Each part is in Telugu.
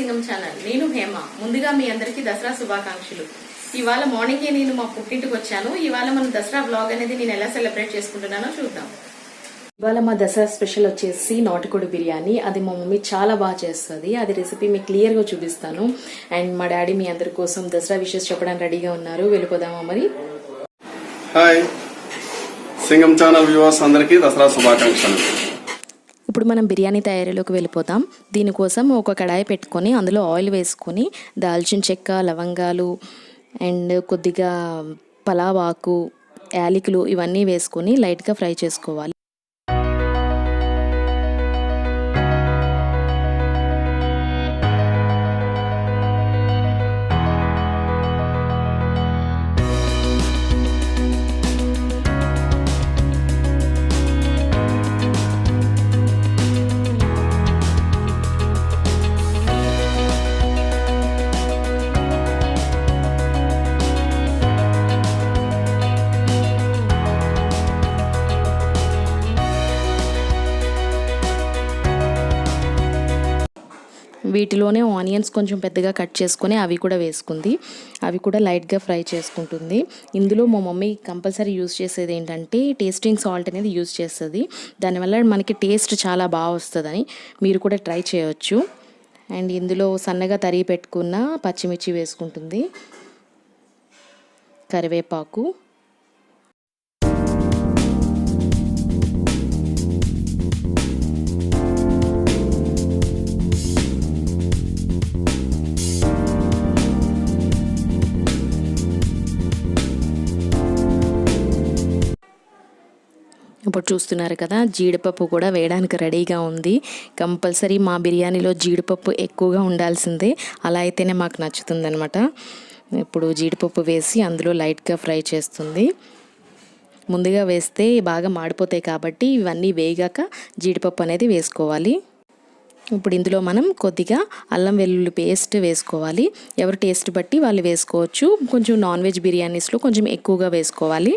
సింగం ఛానల్. నేను హేమ. ముందుగా మీ అందరికీ దసరా శుభాకాంక్షలు. ఇవాళ మార్నింగే నేను మా పుట్టింటికి వచ్చాను. ఇవాళ మన దసరా వ్లాగ్ అనేది నేను ఎలా సెలబ్రేట్ చేసుకుంటున్నానో చూద్దాం. ఇవాళ మా దసరా స్పెషల్ వచ్చేసి నాటుకోడి బిర్యానీ. అది మా మమ్మీ చాలా బాగా చేస్తుంది. అది రెసిపీ మీకు క్లియర్ గా చూపిస్తాను. అండ్ మా డాడీ మీ అందరి కోసం దసరా విషెస్ చెప్పడానికి రెడీగా ఉన్నారు. వెళ్ళిపోదామా మరి? హాయ్ సింగం ఛానల్ వ్యూవర్స్ అందరికీ దసరా శుభాకాంక్షలు. ఇప్పుడు మనం బిర్యానీ తయారీలోకి వెళ్ళిపోతాం. దీనికోసం ఒక కడాయి పెట్టుకొని అందులో ఆయిల్ వేసుకొని దాల్చిన చెక్క, లవంగాలు అండ్ కొద్దిగా పలావ్ ఆకు, యాలకులు ఇవన్నీ వేసుకొని లైట్గా ఫ్రై చేసుకోవాలి. వీటిలోనే ఆనియన్స్ కొంచెం పెద్దగా కట్ చేసుకొని అవి కూడా వేసుకుంది. అవి కూడా లైట్గా ఫ్రై చేసుకుంటుంది. ఇందులో మా మమ్మీ కంపల్సరీ యూజ్ చేసేది ఏంటంటే టేస్టింగ్ సాల్ట్ అనేది యూజ్ చేస్తుంది. దానివల్ల మనకి టేస్ట్ చాలా బాగా వస్తుందని మీరు కూడా ట్రై చేయవచ్చు. అండ్ ఇందులో సన్నగా తరిగి పెట్టుకున్న పచ్చిమిర్చి వేసుకుంటుంది, కరివేపాకు, ఇప్పుడు చూస్తున్నారు కదా, జీడిపప్పు కూడా వేయడానికి రెడీగా ఉంది. కంపల్సరీ మా బిర్యానీలో జీడిపప్పు ఎక్కువగా ఉండాల్సిందే, అలా అయితేనే మాకు నచ్చుతుంది అనమాట. ఇప్పుడు జీడిపప్పు వేసి అందులో లైట్గా ఫ్రై చేస్తుంది. ముందుగా వేస్తే బాగా మాడిపోతాయి కాబట్టి ఇవన్నీ వేగాక జీడిపప్పు అనేది వేసుకోవాలి. ఇప్పుడు ఇందులో మనం కొద్దిగా అల్లం వెల్లుల్లి పేస్ట్ వేసుకోవాలి. ఎవరి టేస్ట్ బట్టి వాళ్ళు వేసుకోవచ్చు. కొంచెం నాన్ వెజ్ బిర్యానీస్లో కొంచెం ఎక్కువగా వేసుకోవాలి.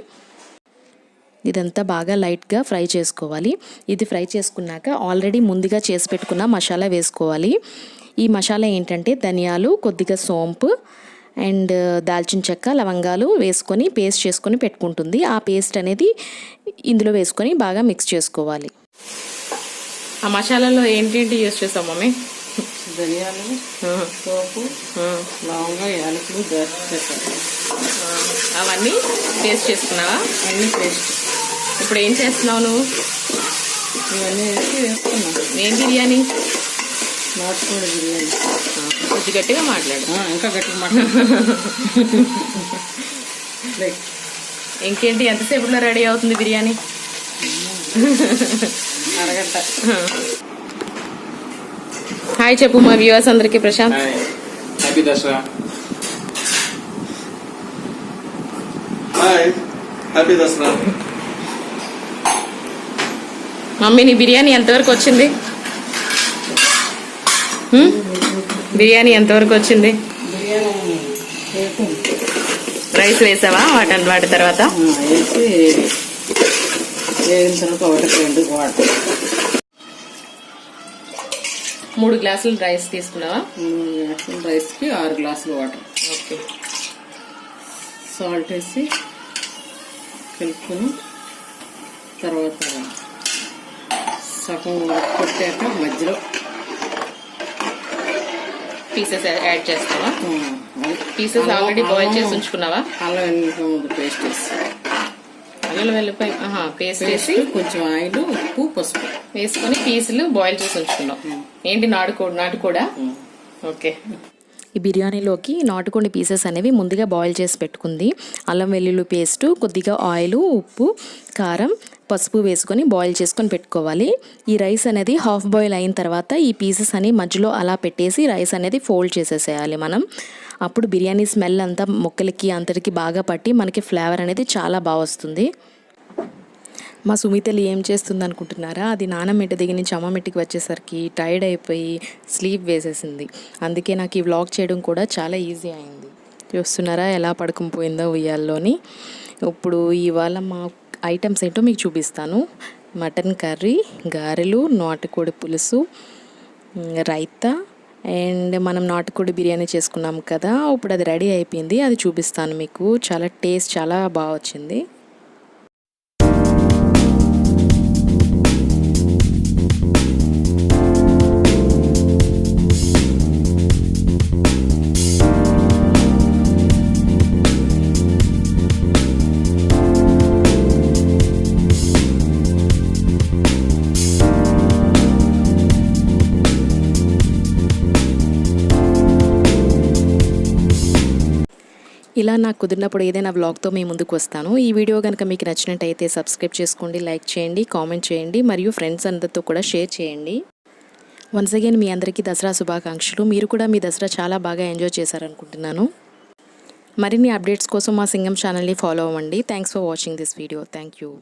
ఇదంతా బాగా లైట్గా ఫ్రై చేసుకోవాలి. ఇది ఫ్రై చేసుకున్నాక ఆల్రెడీ ముందుగా చేసి పెట్టుకున్న మసాలా వేసుకోవాలి. ఈ మసాలా ఏంటంటే ధనియాలు, కొద్దిగా సోంపు అండ్ దాల్చిన చెక్క, లవంగాలు వేసుకొని పేస్ట్ చేసుకొని పెట్టుకుంటుంది. ఆ పేస్ట్ అనేది ఇందులో వేసుకొని బాగా మిక్స్ చేసుకోవాలి. ఆ మసాలాలో ఏంటేంటి యూజ్ చేస్తాం మమ్మీ? ధనియాలు, సోపు, లవంగా, యాలకులు, దాల్చిన చెక్క అవన్నీ పేస్ట్ చేసుకున్నావా? అన్నీ పేస్ట్. ఇప్పుడు ఏం చేస్తున్నావు నువ్వు? ఇవన్నీ వేసి వేసుకున్నాను. ఏం బిర్యానీ? నాటుకోడి బిర్యానీ. కొంచెం గట్టిగా మాట్లాడు. ఇంకా గట్టిగా మాట్లాడు. ఇంకేంటి, ఎంతసేపులో రెడీ అవుతుంది బిర్యానీ? అరగంట. హాయ్ చెప్పు మా వ్యూవర్స్ అందరికి. Prashant, happy Dasara. Hi happy Dasara. Mummy నీ బిర్యానీ ఎంతవరకు వచ్చింది? బిర్యానీ ఎంతవరకు వచ్చింది? రైస్ వేసావా వాటి తర్వాత? వేసి వేగిన తర్వాత ఒకటి 2 వాటర్. 3 గ్లాసులు రైస్ తీసుకున్నావా? 3 గ్లాసుల రైస్కి 6 గ్లాసులు వాటర్. ఓకే. సాల్ట్ వేసి కలుపుకొని తర్వాత సగం కొట్టాక మధ్యలో పీసెస్ యాడ్ చేస్తావా? పీసెస్ ఆల్రెడీ బాయిల్ చేసి ఉంచుకున్నావా? అల్లం వెల్లుల్లి పేస్ట్ వేసి, అల్లం వెల్లుల్లి పేస్ట్ వేసి కొంచెం ఆయిల్, ఉప్పు, పసుపు వేసుకొని పీసులు బాయిల్ చేసి ఉంచుకున్నాం. ఏంటి, నాటుకోడా? ఓకే. ఈ బిర్యానీలోకి నాటుకోడి పీసెస్ అనేవి ముందుగా బాయిల్ చేసి పెట్టుకుంది. అల్లం వెల్లుల్లి పేస్ట్, కొద్దిగా ఆయిల్, ఉప్పు, కారం, పసుపు వేసుకొని బాయిల్ చేసుకొని పెట్టుకోవాలి. ఈ రైస్ అనేది హాఫ్ బాయిల్ అయిన తర్వాత ఈ పీసెస్ అని మధ్యలో అలా పెట్టేసి రైస్ అనేది ఫోల్డ్ చేసేసేయాలి మనం. అప్పుడు బిర్యానీ స్మెల్ అంతా ముక్కలకి అంతటికి బాగా పట్టి మనకి ఫ్లేవర్ అనేది చాలా బాగా వస్తుంది. మా సుమితలు ఏం చేస్తుంది అనుకుంటున్నారా? అది నాన్నమ్మింటి దగ్గర నుంచి అమ్మమ్మింటికి వచ్చేసరికి టైర్డ్ అయిపోయి స్లీప్ వేసేసింది. అందుకే నాకు ఈ వ్లాగ్ చేయడం కూడా చాలా ఈజీ అయింది. చూస్తున్నారా ఎలా పడుకుని పోయిందో ఉయ్యాల్లోని. ఇప్పుడు ఇవాళ మా ఐటమ్స్ ఏంటో మీకు చూపిస్తాను. మటన్ కర్రీ, గారెలు, నాటుకోడి పులుసు, రైతా అండ్ మనం నాటుకోడి బిర్యానీ చేసుకున్నాం కదా, ఇప్పుడు అది రెడీ అయిపోయింది. అది చూపిస్తాను మీకు. చాలా టేస్ట్ చాలా బాగా వచ్చింది. ఇలా నాకు కుదిరినప్పుడు ఏదైనా వ్లాగ్తో మీ ముందుకు వస్తాను. ఈ వీడియో కనుక మీకు నచ్చినట్టయితే సబ్స్క్రైబ్ చేసుకోండి, లైక్ చేయండి, కామెంట్ చేయండి మరియు ఫ్రెండ్స్ అందరితో కూడా షేర్ చేయండి. వన్స్ అగైన్ మీ అందరికీ దసరా శుభాకాంక్షలు. మీరు కూడా మీ దసరా చాలా బాగా ఎంజాయ్ చేశారనుకుంటున్నాను. మరిన్ని అప్డేట్స్ కోసం మా సింగం ఛానల్ని ఫాలో అవ్వండి. Thanks for watching this video. Thank you.